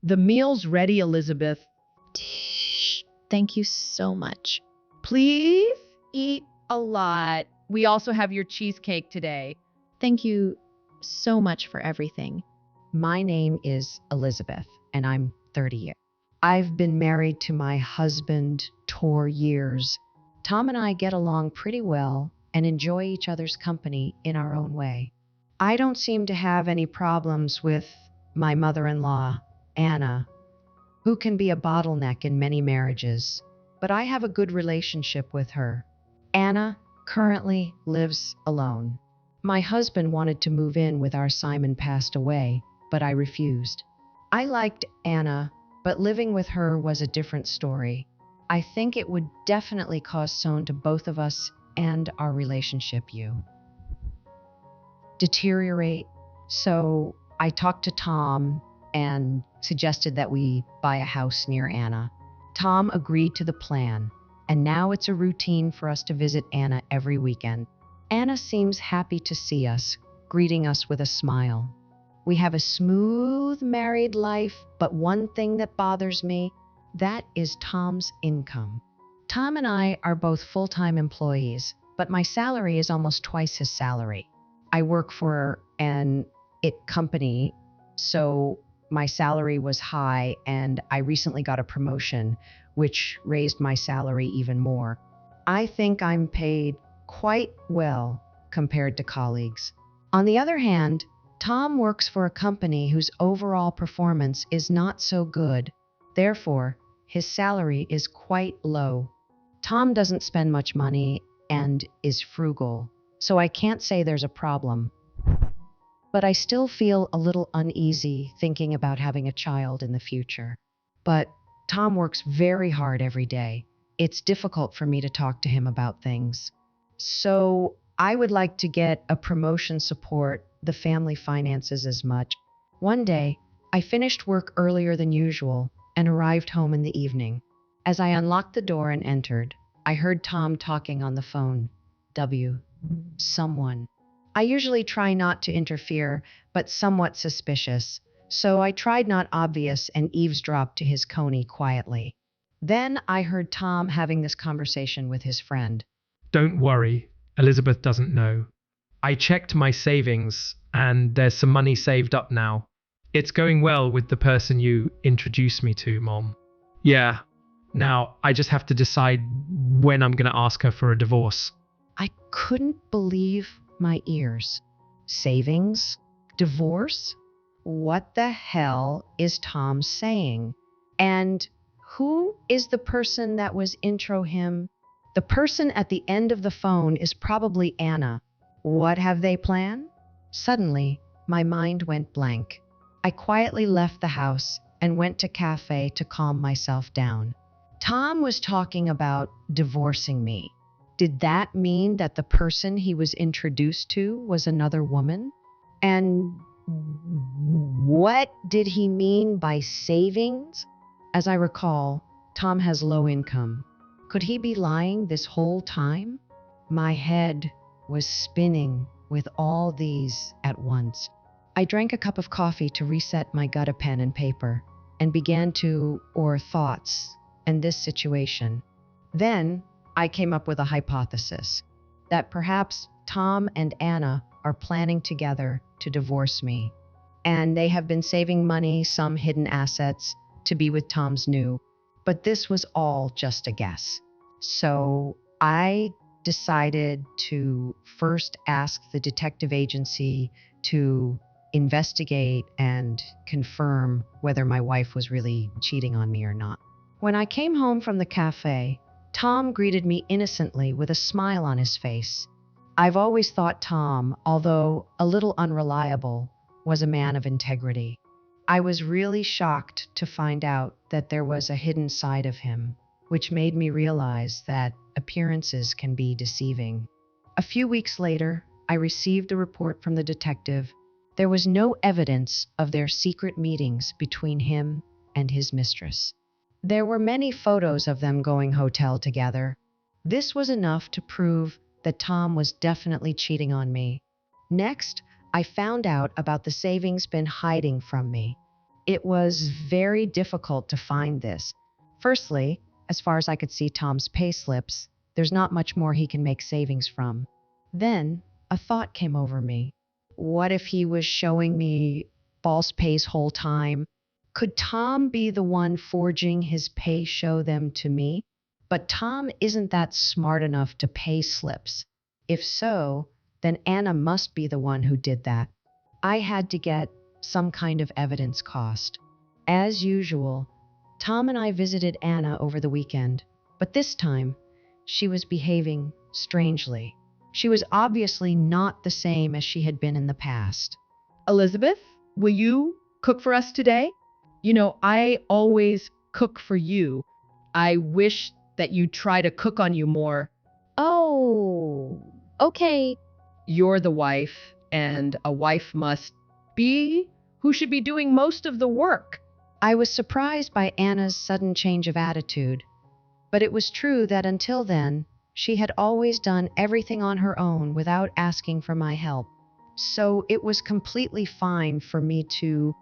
The meal's ready, Elizabeth. Thank you so much. Please eat a lot. We also have your cheesecake today. Thank you so much for everything. My name is Elizabeth, and I'm 30 years. I've been married to my husband for years. Tom and I get along pretty well and enjoy each other's company in our own way. I don't seem to have any problems with my mother-in-law, Anna, who can be a bottleneck in many marriages, but I have a good relationship with her. Anna currently lives alone. My husband wanted to move in with our Simon passed away, but I refused. I liked Anna, but living with her was a different story. I think it would definitely cause soon to both of us and our relationship deteriorate. So I talked to Tom and suggested that we buy a house near Anna. Tom agreed to the plan, and now it's a routine for us to visit Anna every weekend. Anna seems happy to see us, greeting us with a smile. We have a smooth married life, but one thing that bothers me, that is Tom's income. Tom and I are both full-time employees, but my salary is almost twice his salary. I work for an IT company, so my salary was high, and I recently got a promotion, which raised my salary even more. I think I'm paid quite well compared to colleagues. On the other hand, Tom works for a company whose overall performance is not so good. Therefore, his salary is quite low. Tom doesn't spend much money and is frugal, so I can't say there's a problem. But I still feel a little uneasy thinking about having a child in the future. But Tom works very hard every day. It's difficult for me to talk to him about things. So I would like to get a promotion support the family finances as much. One day, I finished work earlier than usual and arrived home in the evening. As I unlocked the door and entered, I heard Tom talking on the phone. Someone. I usually try not to interfere, but somewhat suspicious, so I tried not obvious and eavesdropped to his coney quietly. Then I heard Tom having this conversation with his friend. Don't worry, Elizabeth doesn't know. I checked my savings and there's some money saved up now. It's going well with the person you introduced me to, Mom. Yeah. Now I just have to decide when I'm going to ask her for a divorce. I couldn't believe my ears. Savings? Divorce? What the hell is Tom saying? And who is the person that was intro him? The person at the end of the phone is probably Anna. What have they planned? Suddenly, my mind went blank. I quietly left the house and went to a cafe to calm myself down. Tom was talking about divorcing me. Did that mean that the person he was introduced to was another woman? And what did he mean by savings? As I recall, Tom has low income. Could he be lying this whole time? My head was spinning with all these at once. I drank a cup of coffee to reset my gut, a pen and paper, and began to thoughts and this situation. Then I came up with a hypothesis that perhaps Tom and Anna are planning together to divorce me, and they have been saving money, some hidden assets, to be with Tom's new. But this was all just a guess. So I decided to first ask the detective agency to investigate and confirm whether my wife was really cheating on me or not. When I came home from the cafe, Tom greeted me innocently with a smile on his face. I've always thought Tom, although a little unreliable, was a man of integrity. I was really shocked to find out that there was a hidden side of him, which made me realize that appearances can be deceiving. A few weeks later, I received a report from the detective. There was no evidence of their secret meetings between him and his mistress. There were many photos of them going hotel together. This was enough to prove that Tom was definitely cheating on me. Next, I found out about the savings been hiding from me. It was very difficult to find this. Firstly, as far as I could see Tom's pay slips, there's not much more he can make savings from. Then a thought came over me. What if he was showing me false pays whole time? Could Tom be the one forging his pay show them to me? But Tom isn't that smart enough to pay slips. If so, then Anna must be the one who did that. I had to get some kind of evidence cost. As usual, Tom and I visited Anna over the weekend, but this time she was behaving strangely. She was obviously not the same as she had been in the past. Elizabeth, will you cook for us today? You know, I always cook for you. I wish that you try to cook on you more. Oh, okay. You're the wife, and a wife must be who should be doing most of the work. I was surprised by Anna's sudden change of attitude, but it was true that until then, she had always done everything on her own without asking for my help. So it was completely fine for me to.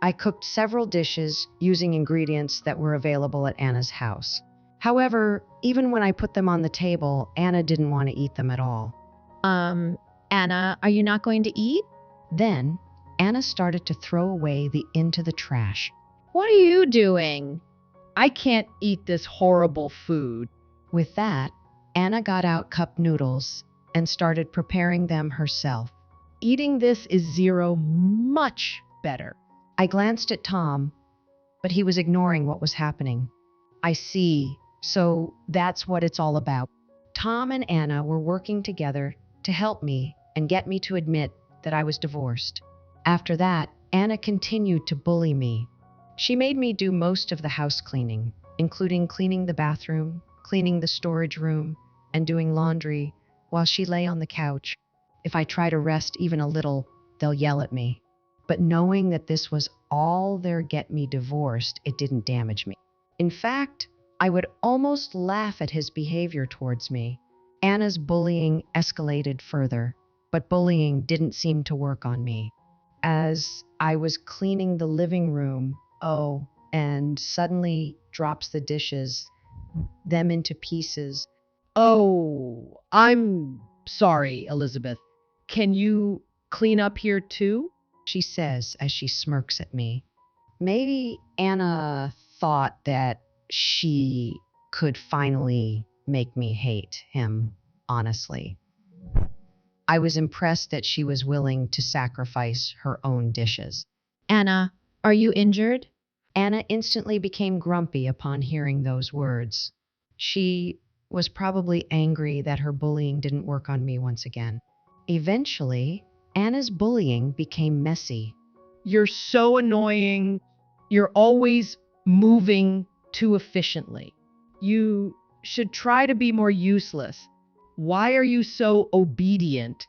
I cooked several dishes using ingredients that were available at Anna's house. However, even when I put them on the table, Anna didn't want to eat them at all. Anna, are you not going to eat? Then, Anna started to throw away into the trash. What are you doing? I can't eat this horrible food. With that, Anna got out cup noodles and started preparing them herself. Eating this is zero much better. I glanced at Tom, but he was ignoring what was happening. I see, so that's what it's all about. Tom and Anna were working together to help me and get me to admit that I was divorced. After that, Anna continued to bully me. She made me do most of the house cleaning, including cleaning the bathroom, cleaning the storage room, and doing laundry while she lay on the couch. If I try to rest even a little, they'll yell at me. But knowing that this was all their get me divorced, it didn't damage me. In fact, I would almost laugh at his behavior towards me. Anna's bullying escalated further, but bullying didn't seem to work on me. As I was cleaning the living room, and suddenly drops the dishes, them into pieces. Oh, I'm sorry, Elizabeth. Can you clean up here too? She says as she smirks at me. Maybe Anna thought that she could finally make me hate him, honestly. I was impressed that she was willing to sacrifice her own dishes. Anna, are you injured? Anna instantly became grumpy upon hearing those words. She was probably angry that her bullying didn't work on me once again. Eventually, Anna's bullying became messy. You're so annoying. You're always moving too efficiently. You should try to be more useless. Why are you so obedient?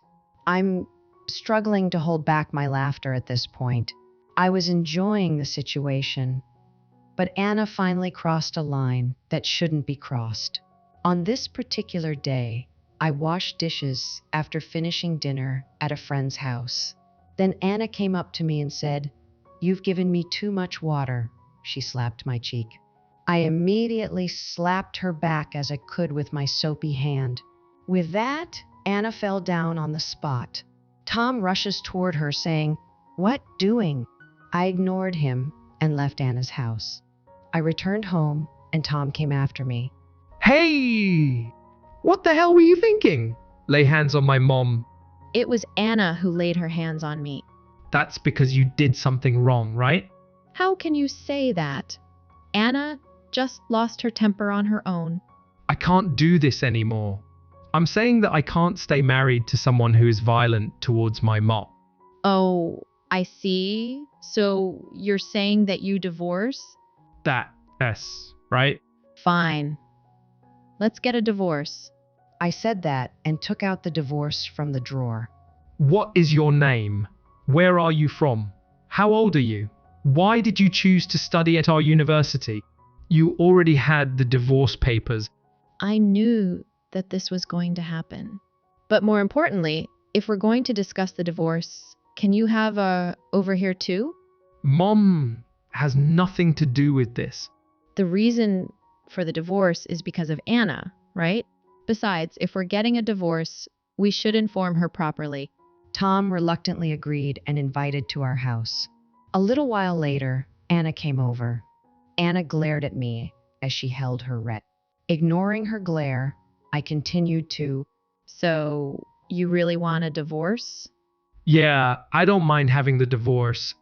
I'm struggling to hold back my laughter at this point. I was enjoying the situation, but Anna finally crossed a line that shouldn't be crossed. On this particular day, I washed dishes after finishing dinner at a friend's house. Then Anna came up to me and said, "You've given me too much water." She slapped my cheek. I immediately slapped her back as I could with my soapy hand. With that, Anna fell down on the spot. Tom rushes toward her saying, "What doing?" I ignored him and left Anna's house. I returned home and Tom came after me. Hey! What the hell were you thinking? Lay hands on my mom. It was Anna who laid her hands on me. That's because you did something wrong, right? How can you say that? Anna just lost her temper on her own. I can't do this anymore. I'm saying that I can't stay married to someone who is violent towards my mom. Oh, I see. So you're saying that you divorce? Yes, right? Fine. Let's get a divorce. I said that and took out the divorce from the drawer. What is your name? Where are you from? How old are you? Why did you choose to study at our university? You already had the divorce papers. I knew that this was going to happen. But more importantly, if we're going to discuss the divorce, can you have over here too? Mom, has nothing to do with this. The reason for the divorce is because of Anna, right? Besides, if we're getting a divorce, we should inform her properly. Tom reluctantly agreed and invited to our house. A little while later, Anna came over. Anna glared at me as she held her writ. Ignoring her glare, I continued to, So, you really want a divorce? Yeah, I don't mind having the divorce.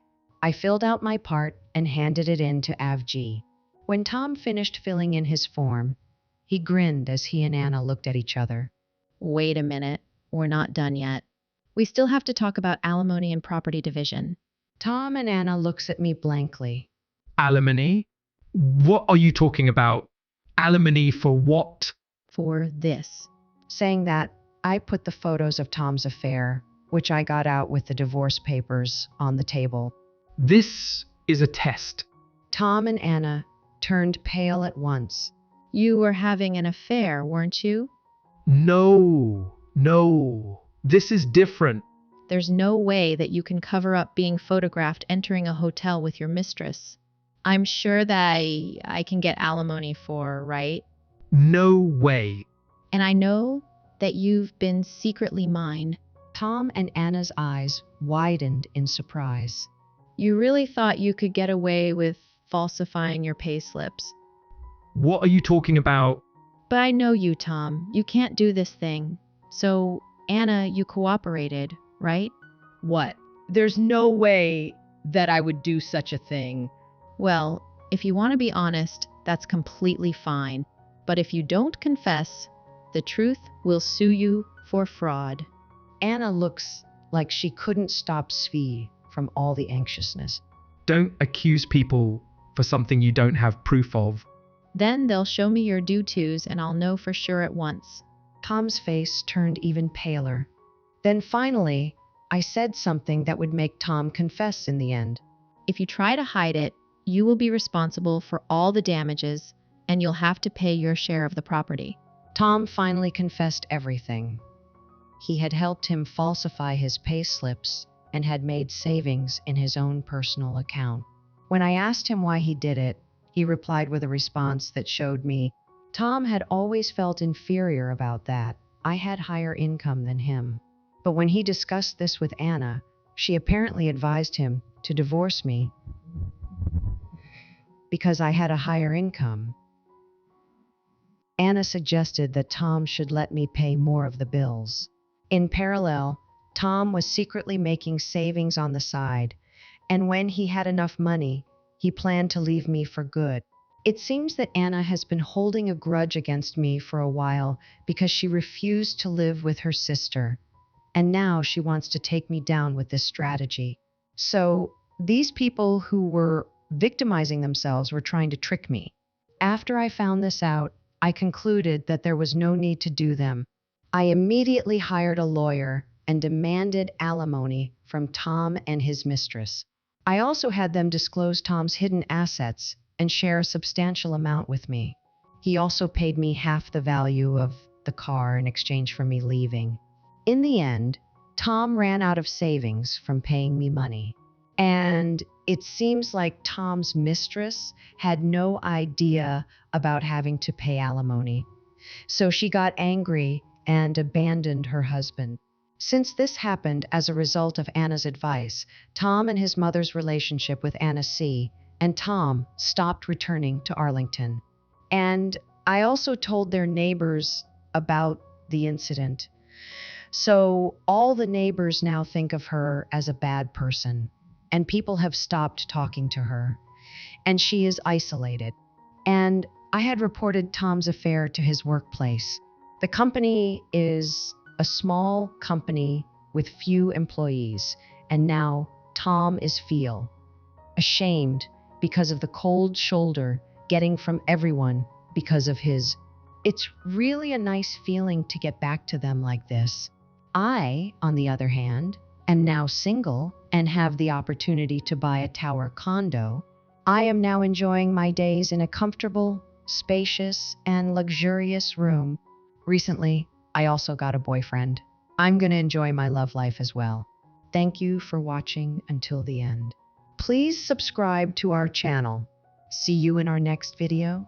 I filled out my part and handed it in to Avji. When Tom finished filling in his form, he grinned as he and Anna looked at each other. Wait a minute, we're not done yet. We still have to talk about alimony and property division. Tom and Anna looks at me blankly. Alimony? What are you talking about? Alimony for what? For this. Saying that, I put the photos of Tom's affair, which I got out with the divorce papers, on the table. This is a test. Tom and Anna turned pale at once. You were having an affair, weren't you? No. This is different. There's no way that you can cover up being photographed entering a hotel with your mistress. I'm sure that I can get alimony for, right? No way. And I know that you've been secretly mine. Tom and Anna's eyes widened in surprise. You really thought you could get away with falsifying your pay slips. What are you talking about? But I know you, Tom. You can't do this thing. So, Anna, you cooperated, right? What? There's no way that I would do such a thing. Well, if you want to be honest, that's completely fine. But if you don't confess, the truth will sue you for fraud. Anna looks like she couldn't stop Svi from all the anxiousness. Don't accuse people for something you don't have proof of. Then they'll show me your due-tos and I'll know for sure at once. Tom's face turned even paler. Then finally, I said something that would make Tom confess in the end. If you try to hide it, you will be responsible for all the damages and you'll have to pay your share of the property. Tom finally confessed everything. He had helped him falsify his pay slips and had made savings in his own personal account. When I asked him why he did it, he replied with a response that showed me Tom had always felt inferior about that. I had higher income than him. But when he discussed this with Anna, she apparently advised him to divorce me because I had a higher income. Anna suggested that Tom should let me pay more of the bills. In parallel, Tom was secretly making savings on the side, and when he had enough money, he planned to leave me for good. It seems that Anna has been holding a grudge against me for a while because she refused to live with her sister, and now she wants to take me down with this strategy. So, these people who were victimizing themselves were trying to trick me. After I found this out, I concluded that there was no need to do them. I immediately hired a lawyer and demanded alimony from Tom and his mistress. I also had them disclose Tom's hidden assets and share a substantial amount with me. He also paid me half the value of the car in exchange for me leaving. In the end, Tom ran out of savings from paying me money. And it seems like Tom's mistress had no idea about having to pay alimony. So she got angry and abandoned her husband. Since this happened as a result of Anna's advice, Tom and his mother's relationship with Anna C. and Tom stopped returning to Arlington. And I also told their neighbors about the incident. So all the neighbors now think of her as a bad person, and people have stopped talking to her, and she is isolated. And I had reported Tom's affair to his workplace. The company is a small company with few employees, and now Tom is ashamed because of the cold shoulder getting from everyone because of his. It's really a nice feeling to get back to them like this. I, on the other hand, am now single and have the opportunity to buy a tower condo. I am now enjoying my days in a comfortable, spacious, and luxurious room. Recently, I also got a boyfriend. I'm going to enjoy my love life as well. Thank you for watching until the end. Please subscribe to our channel. See you in our next video.